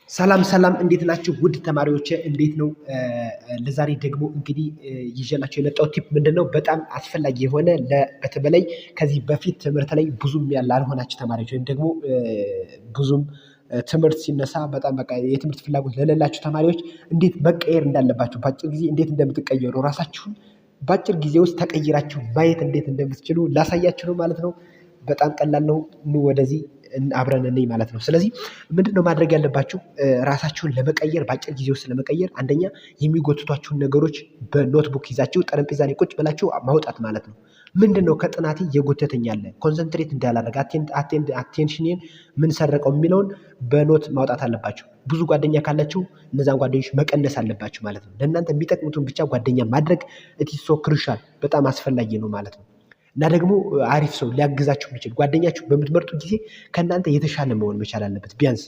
ሰላም ሰላም እንዴት ናችሁ? ውድ ተማሪዎች እንዴት ነው? ለዛሬ ደግሞ እንግዲህ ይዤላችሁ የመጣሁት ቲፕ ምንድነው? በጣም አስፈላጊ የሆነ በተለይ ከዚህ በፊት ትምህርት ላይ ብዙም ላልሆናችሁ ተማሪዎች ወይም ደግሞ ብዙም ትምህርት ሲነሳ በጣም በቃ የትምህርት ፍላጎት ለሌላችሁ ተማሪዎች እንዴት መቀየር እንዳለባችሁ በአጭር ጊዜ እንዴት እንደምትቀየሩ ራሳችሁን በአጭር ጊዜ ውስጥ ተቀይራችሁ ማየት እንዴት እንደምትችሉ ላሳያችሁ ነው ማለት ነው። በጣም ቀላል ነው። ኑ ወደዚህ አብረን እንይ ማለት ነው። ስለዚህ ምንድነው ማድረግ ያለባችሁ? ራሳችሁን ለመቀየር በአጭር ጊዜ ውስጥ ለመቀየር አንደኛ የሚጎትቷችሁን ነገሮች በኖትቡክ ይዛችሁ ጠረጴዛ ላይ ቁጭ ብላችሁ ማውጣት ማለት ነው። ምንድነው ከጥናቴ የጎተተኝ ያለ ኮንሰንትሬት እንዳላደርግ አቴንሽኔን ምን ሰረቀው የሚለውን በኖት ማውጣት አለባችሁ። ብዙ ጓደኛ ካላችሁ እነዛን ጓደኞች መቀነስ አለባችሁ ማለት ነው። ለእናንተ የሚጠቅሙትን ብቻ ጓደኛ ማድረግ ኢትስ ሶ ክሩሻል በጣም አስፈላጊ ነው ማለት ነው። እና ደግሞ አሪፍ ሰው ሊያግዛችሁ የሚችል ጓደኛችሁ በምትመርጡ ጊዜ ከእናንተ የተሻለ መሆን መቻል አለበት። ቢያንስ